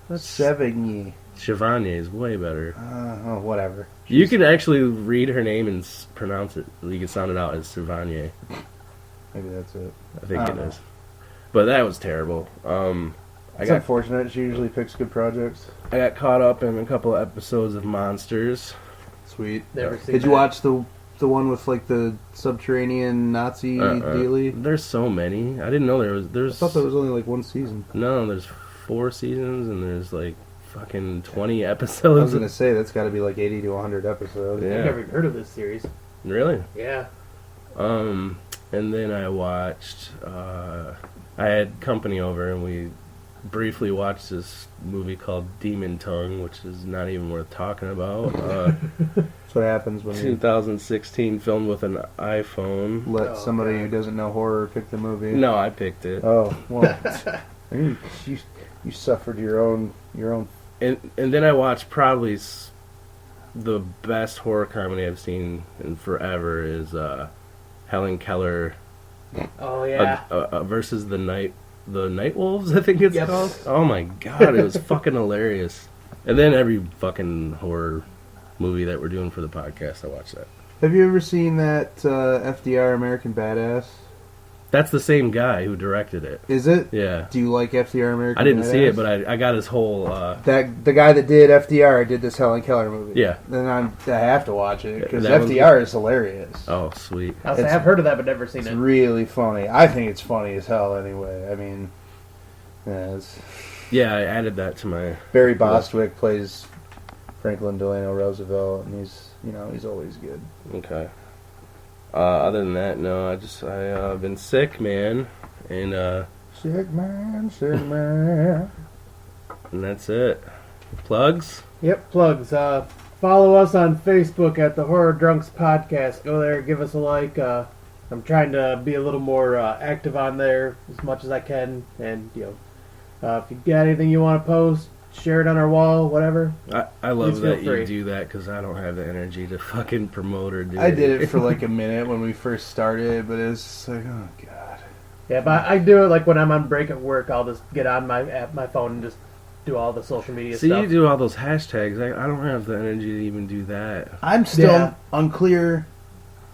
Sevigny. Chevigny is way better. Whatever. You can actually read her name and pronounce it. You can sound it out as Chevigny. Maybe that's it. I think it is. But that was terrible. It's unfortunate. She usually picks good projects. I got caught up in a couple of episodes of Monsters. Sweet. Never seen Did you watch the one with like the subterranean Nazi dealie? There's so many. I didn't know there's. I thought there was only like one season. No, there's 4 seasons and there's like fucking 20 episodes. I was gonna say that's got to be like 80 to 100 episodes. Yeah. I've never even heard of this series. Really? Yeah. And then I watched. I had company over and we briefly watched this movie called Demon Tongue, which is not even worth talking about. That's what happens when 2016, filmed with an iPhone. Let somebody who doesn't know horror pick the movie. No, I picked it. Oh well, you suffered your own. And then I watched probably the best horror comedy I've seen in forever is Helen Keller. Oh yeah. Versus the Night Wolves, I think it's called. Oh my god, it was fucking hilarious. And then every fucking horror movie that we're doing for the podcast, I watch that. Have you ever seen that FDR American Badass? That's the same guy who directed it. Is it? Yeah. Do you like FDR American Badass? I didn't see it, but I got his whole... the guy that did FDR did this Helen Keller movie. Yeah. Then I have to watch it, because That FDR is hilarious. Oh, sweet. I've heard of that, but never seen it's it. It's really funny. I think it's funny as hell anyway. I mean, yeah, I added that to my... Barry Bostwick plays Franklin Delano Roosevelt, and he's always good. Okay. Other than that, no, I've been sick, man, and sick man, and that's it. Plugs? Yep, plugs. Follow us on Facebook at the HorrorDrunks Podcast. Go there, give us a like. I'm trying to be a little more active on there as much as I can, and if you got anything you want to post, share it on our wall, whatever. I love that you do that, because I don't have the energy to fucking promote or do it. I did it for like a minute when we first started, but it's like, oh god. Yeah, but I do it like when I'm on break at work. I'll just get on my phone and just do all the social media stuff. See, you do all those hashtags. I don't have the energy to even do that. I'm still unclear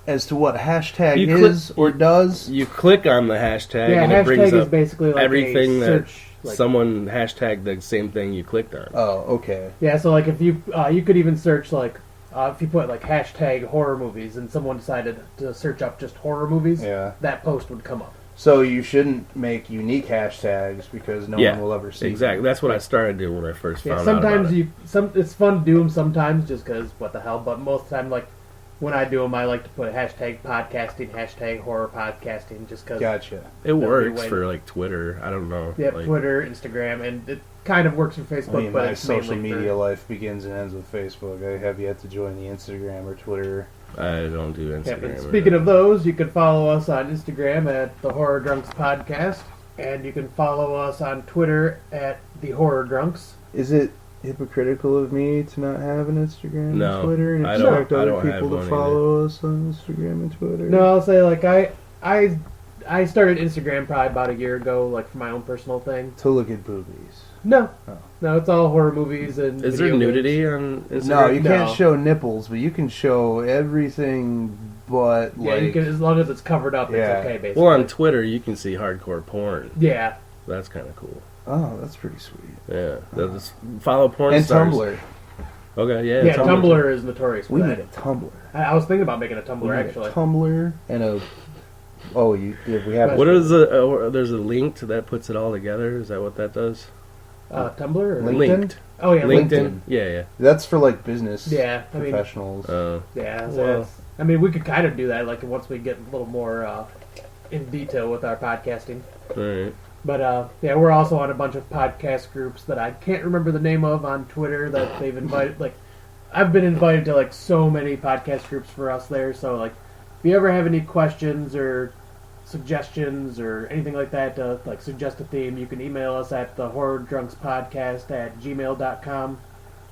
as to what hashtag is or does. You click on the hashtag, and it brings up basically like everything that someone hashtagged the same thing you clicked on. Oh, okay. Yeah, so like if you could even search like if you put like hashtag horror movies and someone decided to search up just horror movies, that post would come up. So you shouldn't make unique hashtags because no one will ever see. Exactly. them. That's what I started doing when I first found out sometimes about it. It's fun to do them sometimes just because what the hell. But most of the time, like when I do them, I like to put hashtag podcasting, hashtag horror podcasting, just because. Gotcha. It works for like Twitter. I don't know. Yeah, like, Twitter, Instagram, and it kind of works for Facebook. I mean, but my it's social media life begins and ends with Facebook. I have yet to join the Instagram or Twitter. I don't do Instagram. Yeah, speaking of those, you can follow us on Instagram at the HorrorDrunks Podcast, and you can follow us on Twitter at the HorrorDrunks. Is it hypocritical of me to not have an Instagram and Twitter and expect other people to follow us on Instagram and Twitter? No, I'll say like I started Instagram probably about a year ago, like for my own personal thing. To look at boobies. No, it's all horror movies and. Is there nudity on Instagram? No, you can't show nipples, but you can show everything. But you can, as long as it's covered up, it's okay. Basically, well, on Twitter you can see hardcore porn. Yeah, that's kind of cool. Oh, that's pretty sweet. Yeah, just follow porn and stars. Tumblr. Okay, yeah. Yeah, Tumblr is notorious for we that. need a Tumblr. I was thinking about making a Tumblr actually. A Tumblr and a. Oh, we have. What is a? There's a link that puts it all together. Is that what that does? Tumblr or LinkedIn? Linked. Oh yeah, LinkedIn. Yeah. That's for like business. Yeah, professionals. I mean, we could kind of do that like once we get a little more in detail with our podcasting. All right. But we're also on a bunch of podcast groups that I can't remember the name of on Twitter that they've invited. Like, I've been invited to like so many podcast groups for us there. So like, if you ever have any questions or suggestions or anything like that, like suggest a theme, you can email us at the horrordrunkspodcast@gmail.com.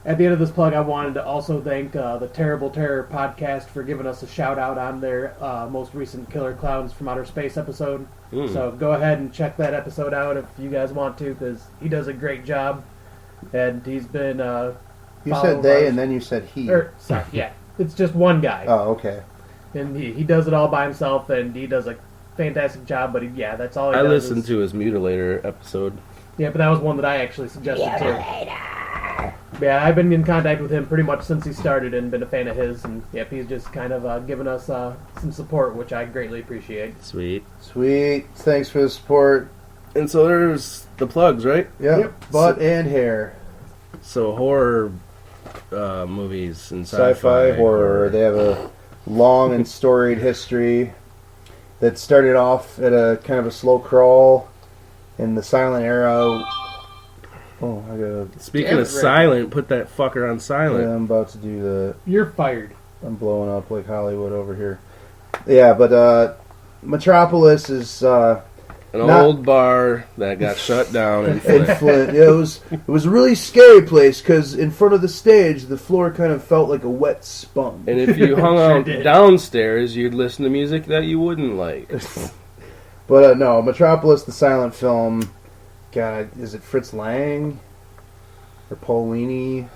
At the end of this plug, I wanted to also thank the Terrible Terror podcast for giving us a shout out on their most recent Killer Clowns from Outer Space episode. So go ahead and check that episode out if you guys want to, because he does a great job. and he's been. You said they, and then you said he. Sorry, yeah, it's just one guy. Oh, okay. And he does it all by himself, and he does a fantastic job. But that's all he does. I listened to his Mutilator episode. Yeah, but that was one that I actually suggested too. Yeah, I've been in contact with him pretty much since he started and been a fan of his. And he's just kind of given us some support, which I greatly appreciate. Sweet. Thanks for the support. And so there's the plugs, right? Yep. Butt and hair. So horror movies and sci-fi horror. They have a long and storied history that started off at a kind of a slow crawl in the silent era. Oh, I gotta... Speaking of silent, put that fucker on silent. Yeah, I'm about to do the... You're fired. I'm blowing up like Hollywood over here. Yeah, but Metropolis is... an old bar that got shut down in Flint. Yeah, it was a really scary place because in front of the stage, the floor kind of felt like a wet sponge. And if you hung out downstairs, you'd listen to music that you wouldn't like. But no, Metropolis, the silent film... God, is it Fritz Lang or Paulini?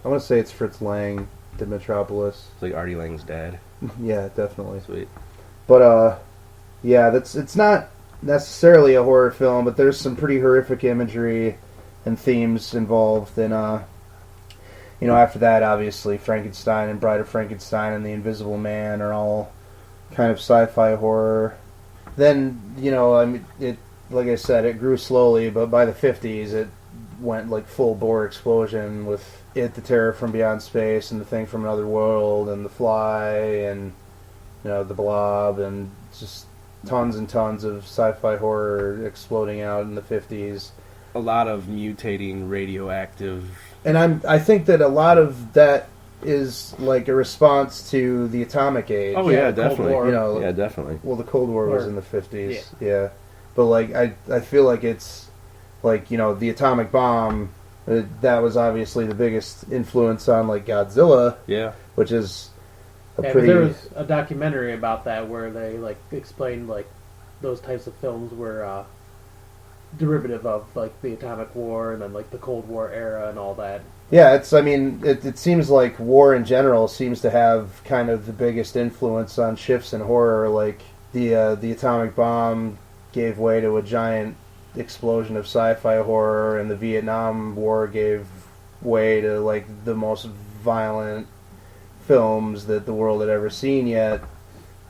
I want to say it's Fritz Lang did Metropolis. It's like Artie Lang's dad. Yeah, definitely. Sweet. But it's not necessarily a horror film, but there's some pretty horrific imagery and themes involved. And after that, obviously, Frankenstein and Bride of Frankenstein and The Invisible Man are all kind of sci-fi horror. Then like I said, it grew slowly, but by the 50s, it went like full bore explosion with It, The Terror from Beyond Space, and The Thing from Another World, and The Fly, and The Blob, and just tons and tons of sci-fi horror exploding out in the 50s. A lot of mutating radioactive. And I think that a lot of that is like a response to the atomic age. Oh yeah, definitely. Yeah, definitely. Well, the Cold War was in the 50s. Yeah. But like I feel like it's like the atomic bomb. That was obviously the biggest influence on like Godzilla. Yeah, which is there was a documentary about that where they like explained like those types of films were derivative of like the atomic war and then like the Cold War era and all that. Yeah, it seems like war in general seems to have kind of the biggest influence on shifts in horror. Like the atomic bomb gave way to a giant explosion of sci-fi horror, and the Vietnam War gave way to like the most violent films that the world had ever seen yet.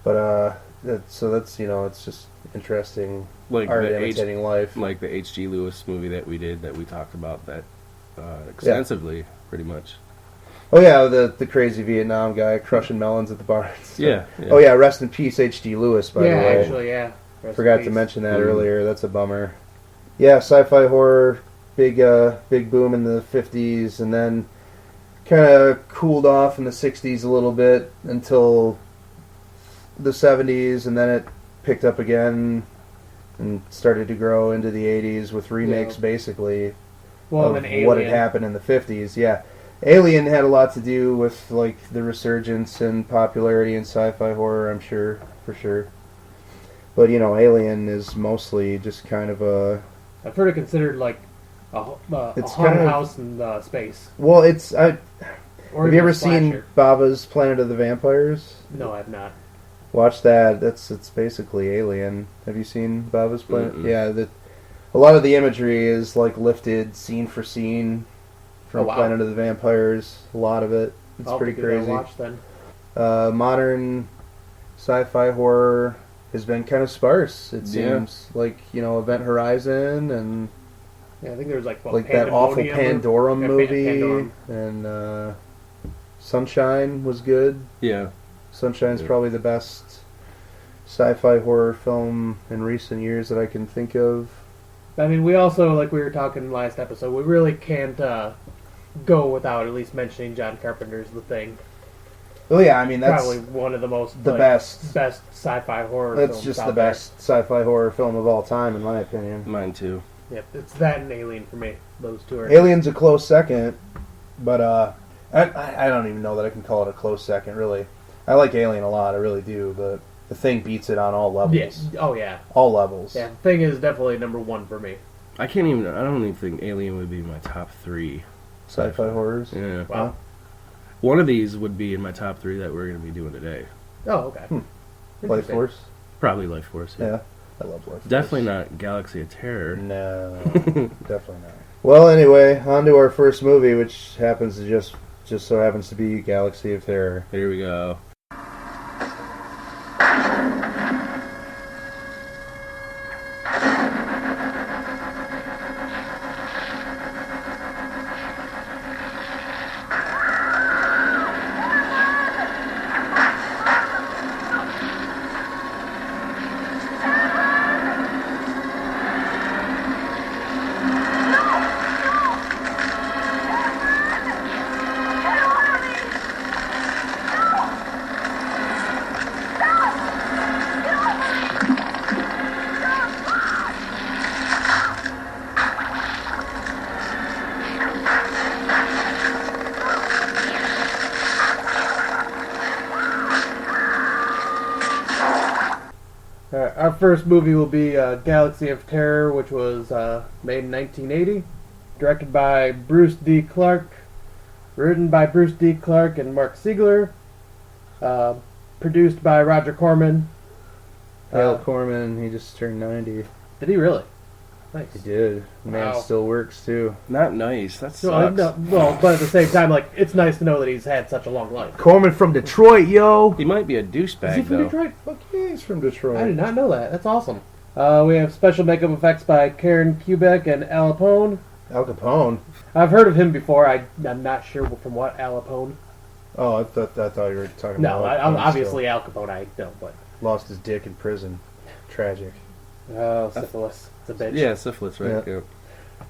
But that's it's just interesting, like art imitating life, like the H.G. Lewis movie that we talked about that extensively, pretty much. Oh yeah, the crazy Vietnam guy crushing melons at the bar. Yeah. Oh yeah, rest in peace, H.G. Lewis. By the way, actually. Forgot to mention that earlier. That's a bummer. Yeah, sci-fi horror, big boom in the 50s, and then kind of cooled off in the 60s a little bit until the 70s, and then it picked up again and started to grow into the 80s with remakes, basically, of what had happened in the 50s. Yeah, Alien had a lot to do with like the resurgence and popularity in sci-fi horror, I'm sure, for sure. But Alien is mostly just kind of a... I've heard it considered like a haunted house in space. Well, have you ever seen Baba's Planet of the Vampires? No, I have not. Watch that. It's basically Alien. Have you seen Baba's Planet? Mm-mm. Yeah, a lot of the imagery is like lifted scene for scene from Planet of the Vampires. A lot of it. It's pretty crazy. Watch then. Modern sci-fi horror has been kind of sparse. It seems like Event Horizon and I think there's like that awful Pandorum movie and Sunshine was good. Yeah, Sunshine's probably the best sci-fi horror film in recent years that I can think of. I mean, we also, like we were talking last episode, we really can't go without at least mentioning John Carpenter's The Thing. Oh yeah, I mean that's probably one of the best sci-fi horror. That's just the best sci-fi horror film of all time, in my opinion. Mine too. Yep, it's that and Alien for me. Those two are. Alien's a close second, but I don't even know that I can call it a close second. Really, I like Alien a lot, I really do, but The Thing beats it on all levels. Yes. Oh yeah. All levels. Yeah, The Thing is definitely number one for me. I don't even think Alien would be my top 3 sci-fi horrors. Yeah. Wow. One of these would be in my top 3 that we're going to be doing today. Oh, okay. Lifeforce. Probably Lifeforce. Yeah, I love Lifeforce. Definitely not Galaxy of Terror. No, definitely not. Well, anyway, on to our first movie, which happens to just so happens to be Galaxy of Terror. Here we go. Our first movie will be Galaxy of Terror, which was made in 1980, directed by Bruce D. Clark, written by Bruce D. Clark and Mark Siegler, produced by Roger Corman. Hale Corman, he just turned 90. Did he really? Nice. He did. Man Wow. still works, too. Not nice. That Well, sucks. but at the same time, like, it's nice to know that he's had such a long life. Corman from Detroit, yo! He might be a Is he douchebag, from though. Detroit? Fuck yeah, he's from Detroit. I did not know that. That's awesome. We have special makeup effects by Karen Kubeck and Al Capone. Al Capone. I've heard of him before. I'm not sure from what Al Capone. Oh, I thought you were talking No, about. I'm Al Capone obviously Al Capone. I know, but lost his dick in prison. Tragic. syphilis. It's a bitch. Yeah, syphilis, right? Yeah. Yeah.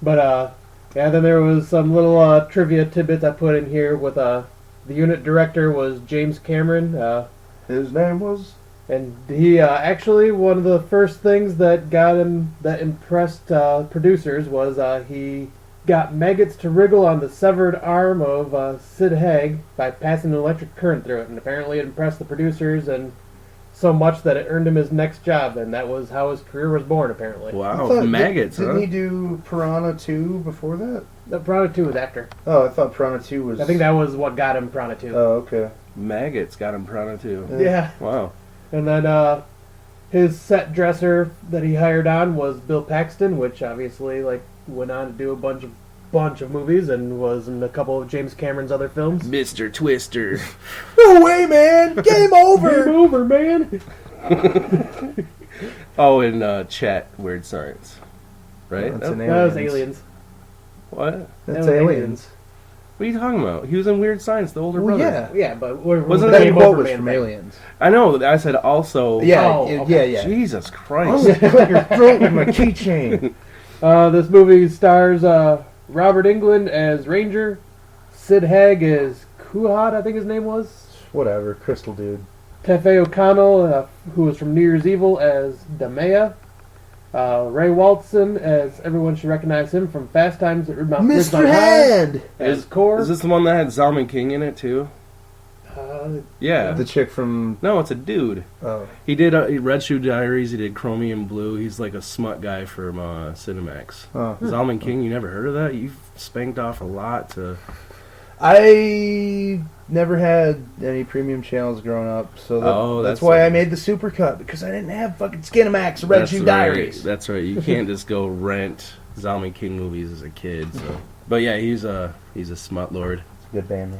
But yeah. Then there was some little trivia tidbits I put in here. With the unit director was James Cameron. His name was. And he actually, one of the first things that impressed producers was he got maggots to wriggle on the severed arm of Sid Haig by passing an electric current through it. And apparently it impressed the producers and so much that it earned him his next job. And that was how his career was born, apparently. Wow, maggots, huh? Didn't he do Piranha 2 before that? The Piranha 2 was after. Oh, I thought Piranha 2 was. I think that was what got him Piranha 2. Oh, okay. Maggots got him Piranha too. Yeah. Wow. And then his set dresser that he hired on was Bill Paxton, which obviously went on to do a bunch of movies and was in a couple of James Cameron's other films. Mr. Twister. No way, man! Game over! Game over, man! Oh, and Chet, Weird Science. Right? That's an That was Aliens. Aliens. What? That's That was Aliens. What are you talking about? He was in Weird Science, the older Well, brother. yeah. Yeah, but we're Wasn't the that Game quote Over was Man from thing. Aliens. I know. I said also. Yeah, Oh, okay. yeah. Jesus I'm Christ. gonna cut your throat with my keychain. This movie stars Robert Englund as Ranger, Sid Haig as Kuhad, I think his name was. Whatever, Crystal Dude. Tefe O'Connell, who was from New Year's Evil, as Damea. Ray Walton, as everyone should recognize him from Fast Times at Ridgemont Mr. High, Hand! as Core. Is this the one that had Zalman King in it too? Yeah. The chick from. No, it's a dude. Oh. He did Red Shoe Diaries. He did Chromium Blue. He's like a smut guy from Cinemax. Oh. Zalman King, you never heard of that? You've spanked off a lot to... I never had any premium channels growing up, so that's that's why right. I made the supercut, because I didn't have fucking Skinamax or Red That's Shoe right. Diaries. That's right. You can't just go rent Zalman King movies as a kid. So. But yeah, he's a smut lord. It's a good band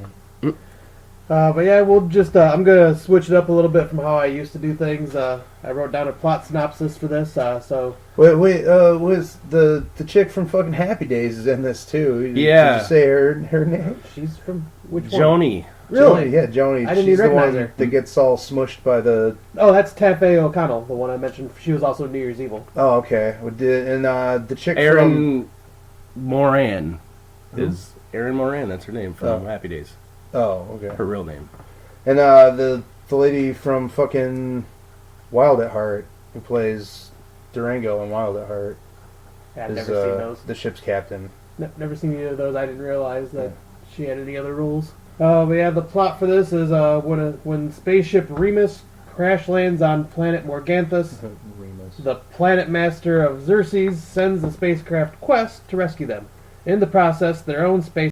name. But yeah, we'll just, I'm going to switch it up a little bit from how I used to do things. I wrote down a plot synopsis for this, so... Wait, was the chick from fucking Happy Days is in this too? Yeah. Did you say her name? She's from which one? Joni. Really? Yeah, Joni. I didn't She's even the recognize one her. that gets all smushed by the... Oh, that's Tefe O'Connell, the one I mentioned. She was also in New Year's Evil. Oh, okay. And the chick from... Erin Moran. Is Erin Moran, that's her name from Oh. Happy Days. Oh, okay. Her real name. And the lady from fucking Wild at Heart, who plays Durango in Wild at Heart, I've is never seen those. the ship's captain. Never seen any of those. I didn't realize that she had any other rules. But yeah, the plot for this is when spaceship Remus crash lands on planet Morganthus, Yes. The planet master of Xerxes sends the spacecraft Quest to rescue them. In the process, their own space